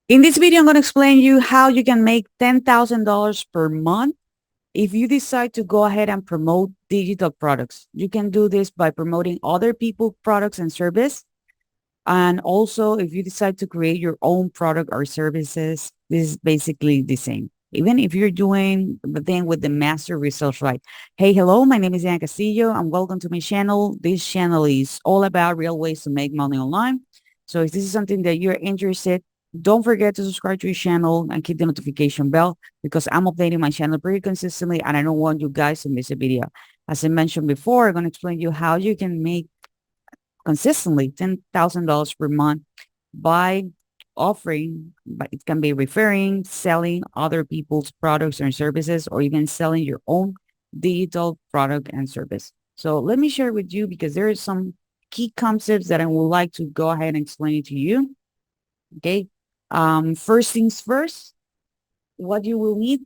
In this video, I'm going to explain you how you can make $10,000 per month if you decide to go ahead and promote digital products. You can do this by promoting other people's products and service. And also, if you decide to create your own product or services, this is basically the same. Even if you're doing the thing with the master results, right? Hey, hello, my name is Diana Castillo and welcome to my channel. This channel is all about real ways to make money online. So if this is something that you're interested, don't forget to subscribe to your channel and keep the notification bell because I'm updating my channel pretty consistently and I don't want you guys to miss a video. As I mentioned before, I'm going to explain to you how you can make consistently $10,000 per month by offering, but it can be referring, selling other people's products and services, or even selling your own digital product and service. So let me share with you because there are some key concepts that I would like to go ahead and explain it to you. Okay. First things first, what you will need.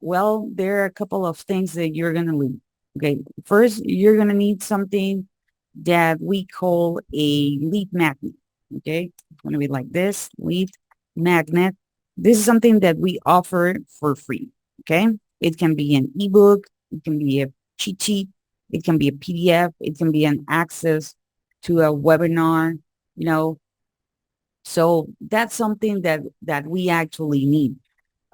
Well, there are a couple of things that you're going to need. Okay. First, you're going to need something that we call a lead magnet. Okay. It's going to be like this lead magnet. This is something that we offer for free. Okay. It can be an ebook. It can be a cheat sheet. It can be a PDF. It can be an access to a webinar, you know. So that's something that we actually need.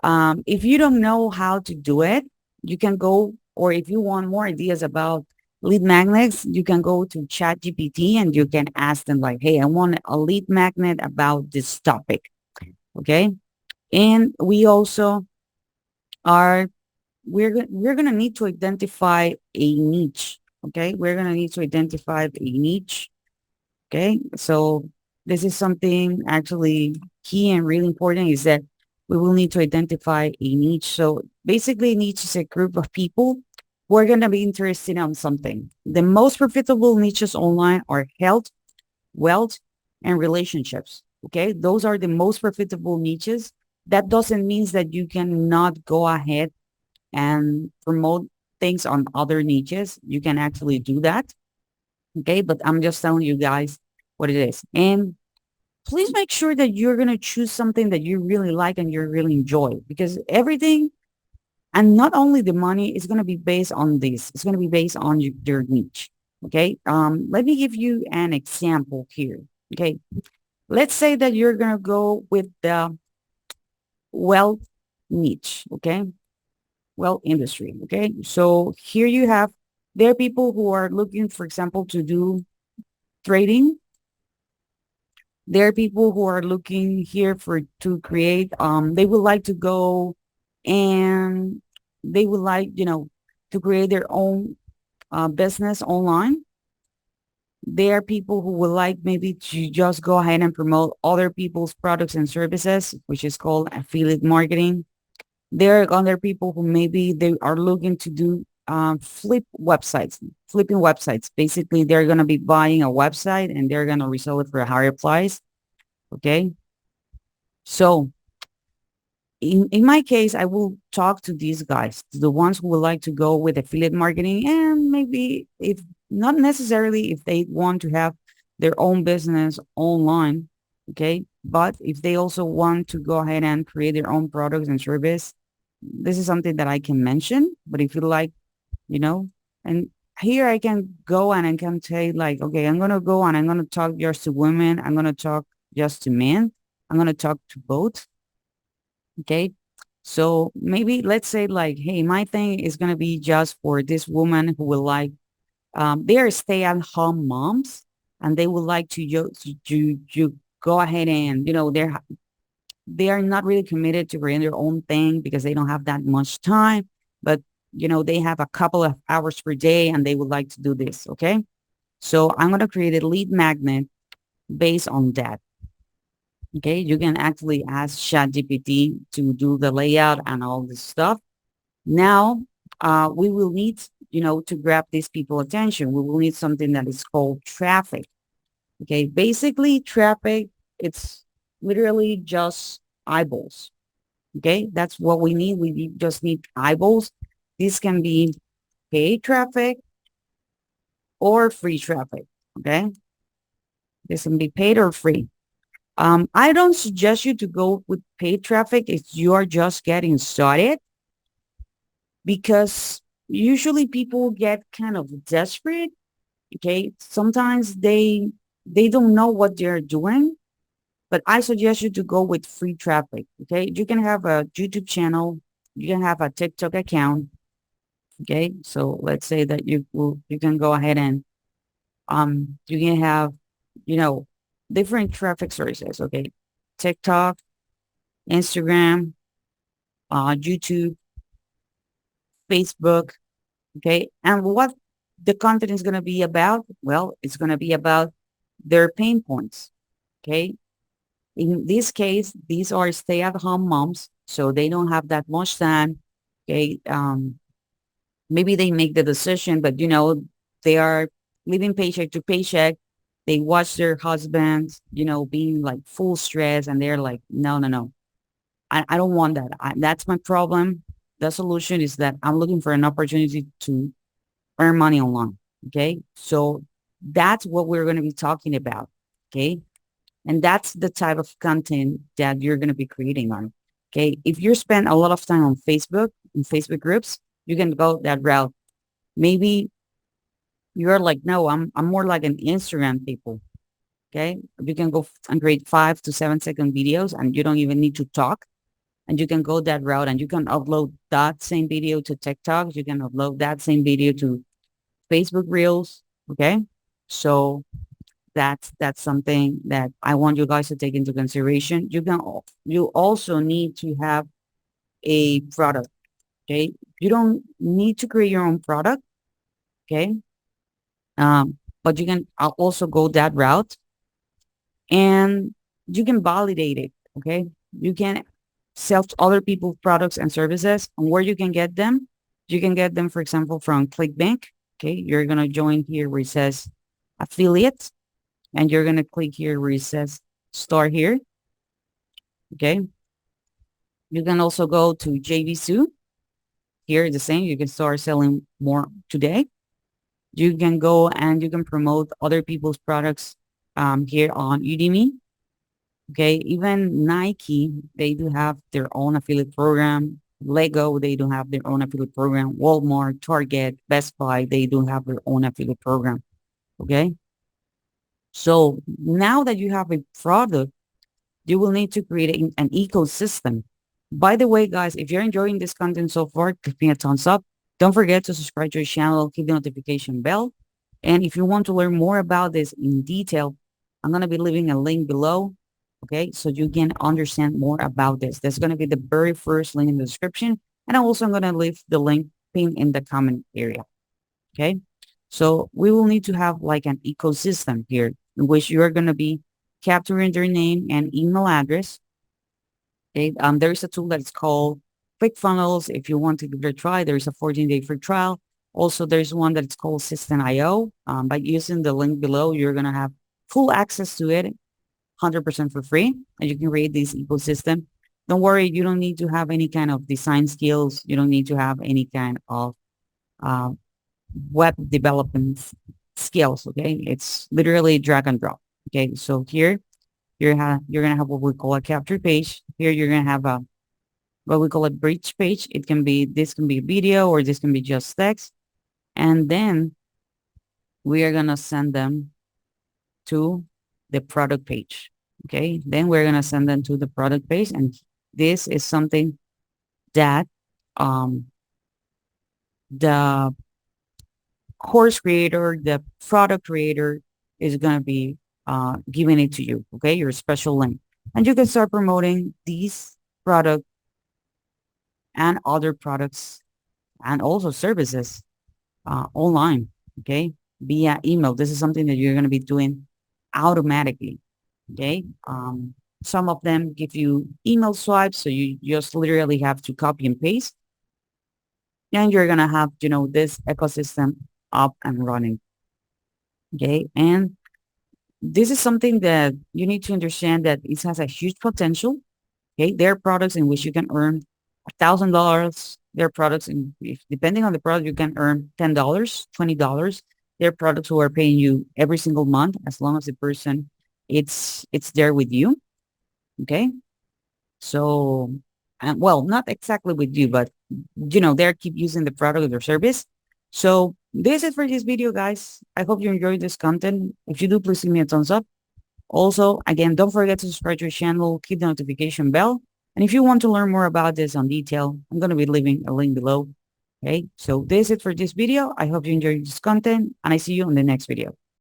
If you don't know how to do it, you can go, or if you want more ideas about lead magnets, you can go to ChatGPT and you can ask them like, hey, I want a lead magnet about this topic. Okay. And we also are, we're going to need to identify a niche. Okay. We're going to need to identify a niche. Okay. So this is something actually key and really important is that we will need to identify a niche. So basically niche is a group of people who are going to be interested in something. The most profitable niches online are health, wealth, and relationships. Okay. Those are the most profitable niches. That doesn't mean that you cannot go ahead and promote things on other niches. You can actually do that. Okay. But I'm just telling you guys what it is. And please make sure that you're going to choose something that you really like and you really enjoy because everything and not only the money is going to be based on this. It's going to be based on your niche. Okay. Let me give you an example here. Okay. Let's say that you're going to go with the wealth niche. Okay. Wealth industry. Okay. So here you have, there are people who are looking, for example, to do trading. There are people who are looking here for to create, they would like to go and they would like, to create their own business online. There are people who would like maybe to just go ahead and promote other people's products and services, which is called affiliate marketing. There are other people who maybe they are looking to do flipping websites. Basically, they're going to be buying a website and they're going to resell it for a higher price. Okay. So in my case, I will talk to these guys, the ones who would like to go with affiliate marketing and maybe if not necessarily if they want to have their own business online. Okay. But if they also want to go ahead and create their own products and service, this is something that I can mention. But if you like, you know, and here I can go and I can say like, okay, I'm going to go and I'm going to talk just to women. I'm going to talk just to men. I'm going to talk to both. Okay. So maybe let's say like, hey, my thing is going to be just for this woman who will like, they are stay-at-home moms and they would like to go ahead and, they are not really committed to creating their own thing because they don't have that much time, but they have a couple of hours per day and they would like to do this. Okay. So I'm going to create a lead magnet based on that. Okay, you can actually ask ChatGPT to do the layout and all this stuff. Now, we will need, to grab these people attention. We will need something that is called traffic. Okay, basically traffic, it's literally just eyeballs. Okay, that's what we need. Just need eyeballs. This can be paid traffic or free traffic. Okay, this can be paid or free. I don't suggest you to go with paid traffic if you are just getting started, because usually people get kind of desperate. Okay. Sometimes they don't know what they're doing, but I suggest you to go with free traffic. Okay. You can have a YouTube channel. You can have a TikTok account. Okay. So let's say that you can go ahead and, you can have, you know, different traffic sources. Okay. TikTok, Instagram, YouTube, Facebook. Okay. And what the content is going to be about? Well, it's going to be about their pain points. Okay. In this case, these are stay-at-home moms, so they don't have that much time. Okay. Maybe they make the decision, but they are living paycheck to paycheck. They watch their husbands, being like full stress, and they're like, no, no, no. I don't want that. That's my problem. The solution is that I'm looking for an opportunity to earn money online. Okay. So that's what we're going to be talking about. Okay. And that's the type of content that you're going to be creating on. Okay. If you spend a lot of time on Facebook, in Facebook groups, you can go that route. Maybe you're like, no, I'm more like an Instagram people. Okay. You can go and create 5 to 7 second videos, and you don't even need to talk, and you can go that route, and you can upload that same video to TikTok. You can upload that same video to Facebook Reels. Okay. So that's something that I want you guys to take into consideration. You also need to have a product. Okay. You don't need to create your own product. Okay. But you can also go that route, and you can validate it. Okay. You can sell to other people's products and services, and where you can get them. You can get them, for example, from ClickBank. Okay. You're going to join here where it says affiliate, and you're going to click here where it says start here. Okay. You can also go to JVSU. Here, the same. You can start selling more today. You can go and you can promote other people's products here on Udemy. Okay. Even Nike, they do have their own affiliate program. Lego, they do have their own affiliate program. Walmart, Target, Best Buy, they do have their own affiliate program. Okay. So now that you have a product, you will need to create an ecosystem. By the way, guys, if you're enjoying this content so far, give me a thumbs up. Don't forget to subscribe to our channel, hit the notification bell. And if you want to learn more about this in detail, I'm going to be leaving a link below. Okay, so you can understand more about this. That's going to be the very first link in the description. And I'm also going to leave the link pinned in the comment area. Okay, so we will need to have like an ecosystem here in which you're going to be capturing their name and email address. Okay, there is a tool that's called ClickFunnels. If you want to give it a try, there's a 14-day free trial. Also, there's one that's called System.io. By using the link below, you're going to have full access to it, 100% for free, and you can create this ecosystem. Don't worry, you don't need to have any kind of design skills. You don't need to have any kind of uh, web development skills. Okay, it's literally drag and drop. Okay, so here you're gonna have what we call a capture page. Here you're gonna have a what we call a bridge page. This can be video, or this can be just text, and then we are gonna send them to the product page. Okay, then we're gonna send them to the product page, and this is something that um, the course creator, the product creator is going to be giving it to you. Okay. Your special link. And you can start promoting these product and other products and also services online. Okay. Via email. This is something that you're going to be doing automatically. Okay. Some of them give you email swipes. So you just literally have to copy and paste. And you're going to have, this ecosystem up and running. Okay. And this is something that you need to understand that it has a huge potential. Okay. There are products in which you can earn $1,000. There are products depending on the product, you can earn $10, $20. There are products who are paying you every single month as long as the person it's there with you. Okay. So, well, not exactly with you, but they keep using the product or service. So this is for this video, guys. I hope you enjoyed this content. If you do, please give me a thumbs up. Also, again, don't forget to subscribe to the channel, keep the notification bell. And if you want to learn more about this on detail, I'm going to be leaving a link below. Okay, so this is it for this video. I hope you enjoyed this content, and I see you on the next video.